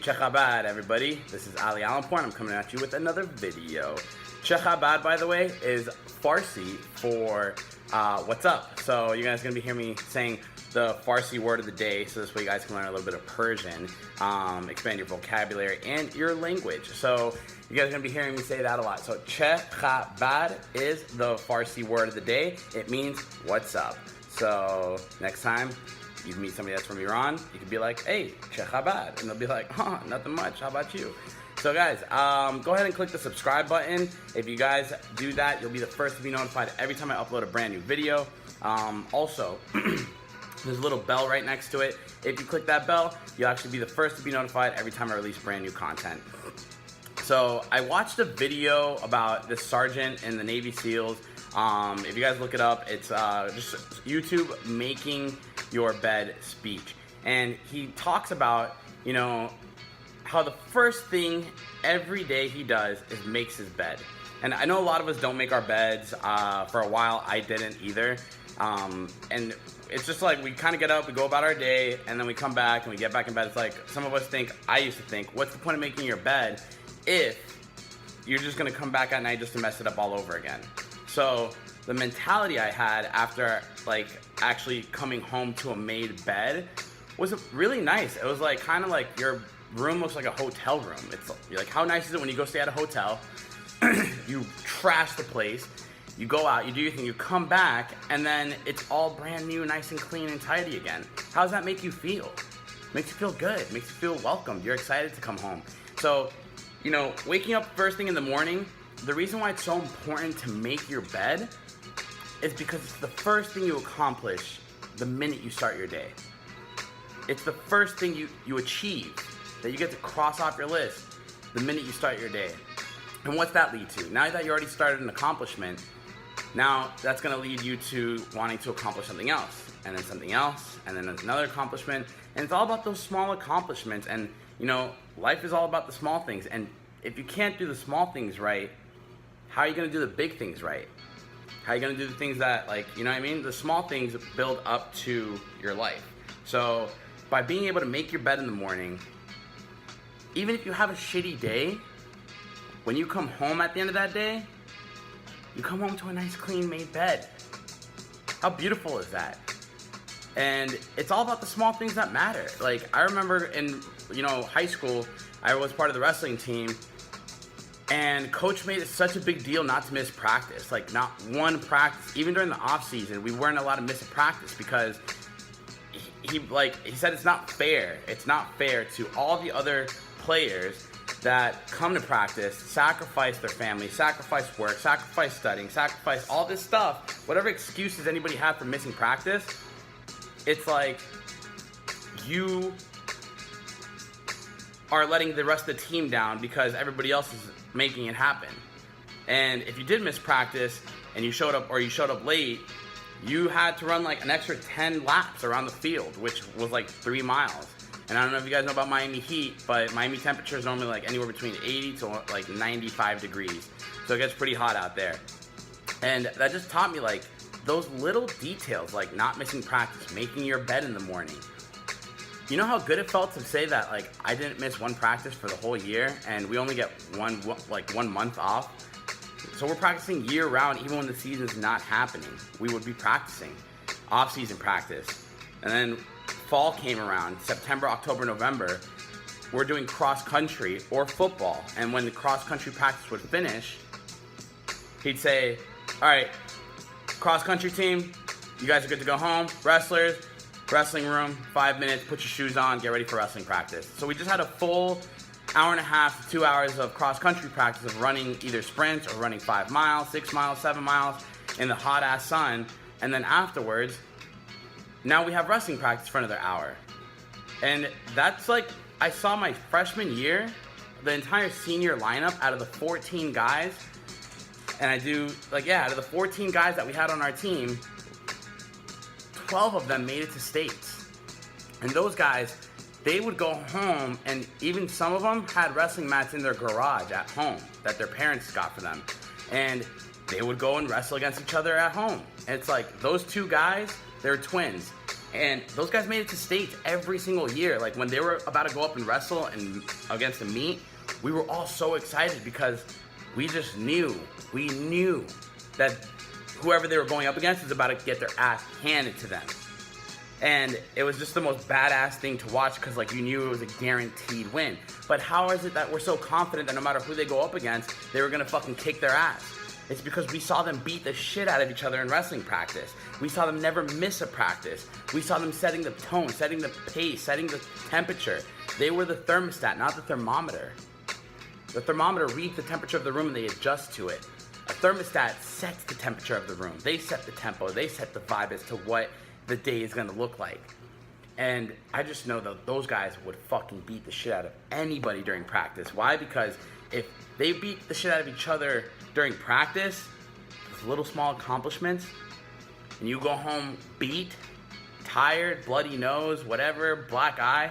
Chabad, everybody. This is Ali Allenpour. I'm coming at you with another video. Chabad, by the way, is Farsi for what's up. So you guys are going to be hearing me saying the Farsi word of the day, so this way you guys can learn a little bit of Persian, expand your vocabulary and your language. So you guys are going to be hearing me say that a lot. So Chabad is the Farsi word of the day. It means what's up. So next time you meet somebody that's from Iran, you can be like, hey, Chabad, and they'll be like, huh, nothing much, how about you? So guys, go ahead and click the subscribe button. If you guys do that, you'll be the first to be notified every time I upload a brand new video. Also, there's a little bell right next to it. If you click that bell, you'll actually be the first to be notified every time I release brand new content. So I watched a video about this sergeant in the Navy SEALs. If you guys look it up, it's just YouTube making your bed speech. And he talks about, you know, how the first thing every day he does is makes his bed. And I know a lot of us don't make our beds. For a while, I didn't either. And it's just like we kind of get up, we go about our day, and then we come back and we get back in bed. It's like some of us think, I used to think, what's the point of making your bed if you're just going to come back at night just to mess it up all over again? So the mentality I had after like actually coming home to a made bed was really nice. It was like kind of like your room looks like a hotel room. It's like, how nice is it when you go stay at a hotel, you trash the place, you go out, you do your thing, you come back, and then it's all brand new, nice and clean and tidy again. How does that make you feel? Makes you feel good, makes you feel welcomed, you're excited to come home. So, you know, waking up first thing in the morning, the reason why it's so important to make your bed is because it's the first thing you accomplish the minute you start your day. It's the first thing you achieve that you get to cross off your list the minute you start your day. And what's that lead to? Now that you already started an accomplishment, now that's going to lead you to wanting to accomplish something else, and then something else, and then another accomplishment. And it's all about those small accomplishments. And you know, life is all about the small things. And if you can't do the small things right, how are you going to do the big things right? How are you going to do the things that, like, you know what I mean? The small things build up to your life. So by being able to make your bed in the morning, even if you have a shitty day, when you come home at the end of that day, you come home to a nice clean made bed. How beautiful is that? And it's all about the small things that matter. Like, I remember in, you know, high school, I was part of the wrestling team, and coach made it such a big deal not to miss practice. Like, not one practice. Even during the off season, we weren't allowed to miss a practice because he said it's not fair. It's not fair to all the other players that come to practice, sacrifice their family, sacrifice work, sacrifice studying, sacrifice all this stuff. Whatever excuses anybody had for missing practice, it's like you are letting the rest of the team down because everybody else is making it happen. And if you did miss practice and you showed up late, you had to run like an extra 10 laps around the field, which was like 3 miles. And I don't know if you guys know about Miami heat, but Miami temperature is normally like anywhere between 80 to like 95 degrees. So it gets pretty hot out there. And that just taught me like those little details, like not missing practice, making your bed in the morning. You know how good it felt to say that like I didn't miss one practice for the whole year and we only get one month off? So we're practicing year round even when the season's not happening. We would be practicing off-season practice. And then fall came around, September, October, November, we're doing cross-country or football. And when the cross-country practice would finish, he'd say, all right, cross-country team, you guys are good to go home. Wrestlers, wrestling room, 5 minutes, put your shoes on, get ready for wrestling practice. So we just had a full hour and a half to 2 hours of cross-country practice of running either sprints or running 5 miles, 6 miles, 7 miles in the hot-ass sun. And then afterwards, now we have wrestling practice for another hour. And that's like, I saw my freshman year, the entire senior lineup out of the 14 guys, and I do, like, yeah, out of the 14 guys that we had on our team, 12 of them made it to states. And those guys, they would go home, and even some of them had wrestling mats in their garage at home that their parents got for them. And they would go and wrestle against each other at home. And it's like, those two guys, they're twins. And those guys made it to states every single year. Like when they were about to go up and wrestle and against the meet, we were all so excited because we just knew, that whoever they were going up against was about to get their ass handed to them. And it was just the most badass thing to watch because like you knew it was a guaranteed win. But how is it that we're so confident that no matter who they go up against, they were gonna fucking kick their ass? It's because we saw them beat the shit out of each other in wrestling practice. We saw them never miss a practice. We saw them setting the tone, setting the pace, setting the temperature. They were the thermostat, not the thermometer. The thermometer reads the temperature of the room and they adjust to it. A thermostat sets the temperature of the room. They set the tempo, they set the vibe as to what the day is gonna look like. And I just know that those guys would fucking beat the shit out of anybody during practice. Why? Because if they beat the shit out of each other during practice, with little small accomplishments, and you go home beat, tired, bloody nose, whatever, black eye,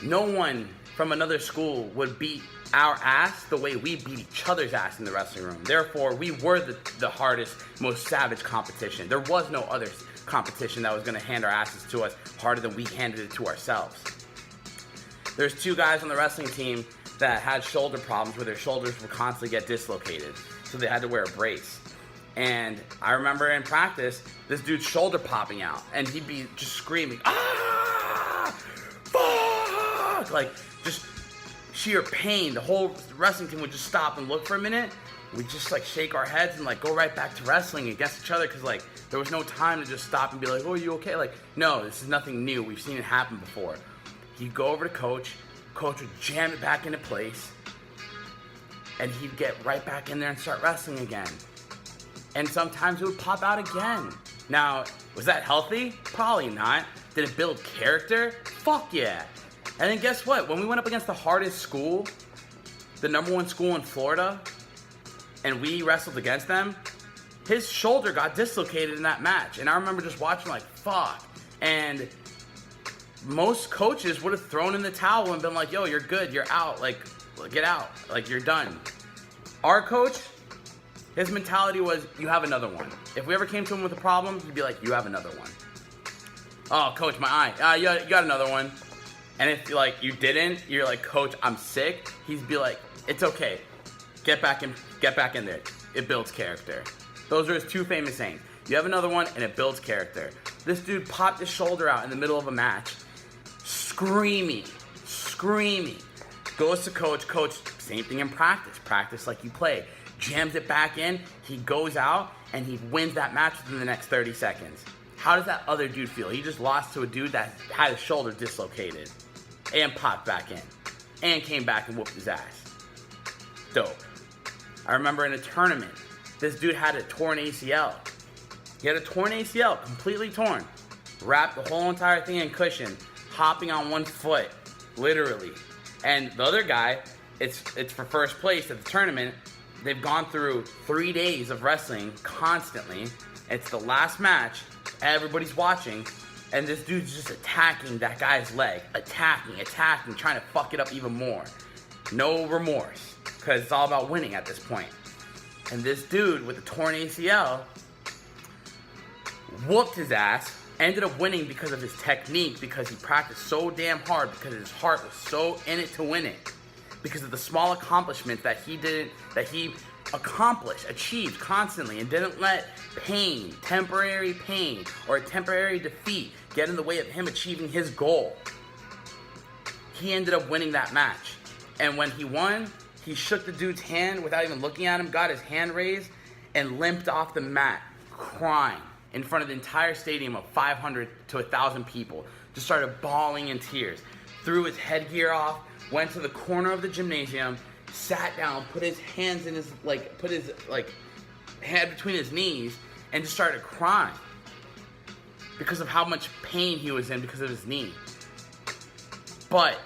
no one from another school would beat our ass the way we beat each other's ass in the wrestling room. Therefore, we were the hardest, most savage competition. There was no other competition that was going to hand our asses to us harder than we handed it to ourselves. There's two guys on the wrestling team that had shoulder problems where their shoulders would constantly get dislocated, so they had to wear a brace. And I remember in practice, this dude's shoulder popping out, and he'd be just screaming, "Ah! Fuck!" Like, just sheer pain. The whole wrestling team would just stop and look for a minute. We'd just like shake our heads and like go right back to wrestling against each other because like there was no time to just stop and be like, "Oh, are you okay?" Like, no, this is nothing new. We've seen it happen before. He'd go over to coach. Coach would jam it back into place, and he'd get right back in there and start wrestling again. And sometimes it would pop out again. Now, was that healthy? Probably not. Did it build character? Fuck yeah. And then guess what? When we went up against the hardest school, the #1 school in Florida, and we wrestled against them, his shoulder got dislocated in that match. And I remember just watching like, fuck. And most coaches would have thrown in the towel and been like, "Yo, you're good, you're out, like, get out, like, you're done." Our coach, his mentality was, "You have another one." If we ever came to him with a problem, he'd be like, "You have another one." "Oh, coach, my eye. You got another one." And if like you didn't, you're like, "Coach, I'm sick." He'd be like, "It's okay. Get back in there. It builds character." Those are his two famous sayings. You have another one, and it builds character. This dude popped his shoulder out in the middle of a match, screaming. Goes to coach. Coach, same thing in practice like you play. Jams it back in. He goes out and he wins that match within the next 30 seconds. How does that other dude feel? He just lost to a dude that had his shoulder dislocated and popped back in and came back and whooped his ass. Dope. I remember in a tournament, this dude had a torn ACL. He had a torn ACL, completely torn. Wrapped the whole entire thing in cushion, hopping on one foot, literally. And the other guy, it's for first place at the tournament. They've gone through 3 days of wrestling constantly. It's the last match. Everybody's watching. And this dude's just attacking that guy's leg. Attacking, trying to fuck it up even more. No remorse, because it's all about winning at this point. And this dude with the torn ACL whooped his ass, ended up winning because of his technique, because he practiced so damn hard, because his heart was so in it to win it, because of the small accomplishments that he achieved constantly, and didn't let pain, temporary pain, or a temporary defeat get in the way of him achieving his goal. He ended up winning that match. And when he won, he shook the dude's hand without even looking at him, got his hand raised, and limped off the mat, crying in front of the entire stadium of 500 to 1,000 people. Just started bawling in tears. Threw his headgear off, went to the corner of the gymnasium, sat down, put his hands in his, hand between his knees, and just started crying because of how much pain he was in because of his knee. But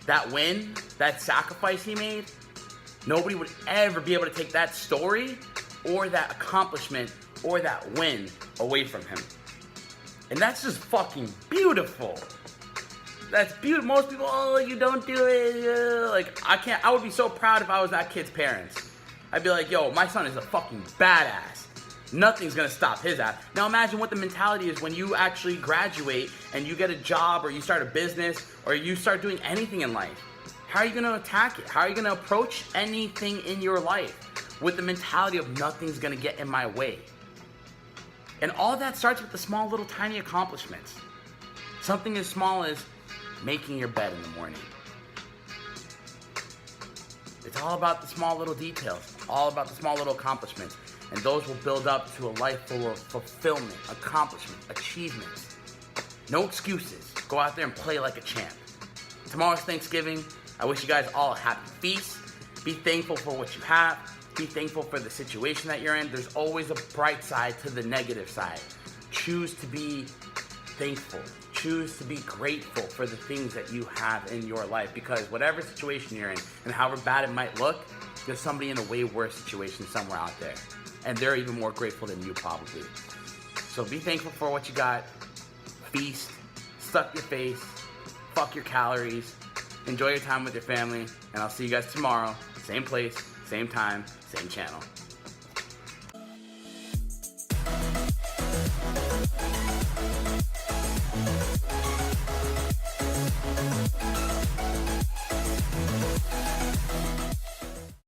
that win, that sacrifice he made, nobody would ever be able to take that story or that accomplishment or that win away from him. And that's just fucking beautiful. That's beautiful. Most people, "Oh, you don't do it." I would be so proud if I was that kid's parents. I'd be like, "Yo, my son is a fucking badass. Nothing's gonna stop his ass. Now imagine what the mentality is when you actually graduate and you get a job or you start a business or you start doing anything in life. How are you gonna attack it? How are you gonna approach anything in your life with the mentality of nothing's gonna get in my way? And all that starts with the small little tiny accomplishments. Something as small as making your bed in the morning. It's all about the small little details, all about the small little accomplishments. And those will build up to a life full of fulfillment, accomplishment, achievements. No excuses. Go out there and play like a champ. Tomorrow's Thanksgiving. I wish you guys all a happy feast. Be thankful for what you have. Be thankful for the situation that you're in. There's always a bright side to the negative side. Choose to be thankful. Choose to be grateful for the things that you have in your life, because whatever situation you're in and however bad it might look, there's somebody in a way worse situation somewhere out there. And they're even more grateful than you probably. So be thankful for what you got. Feast. Suck your face. Fuck your calories. Enjoy your time with your family. And I'll see you guys tomorrow. Same place, same time, same channel.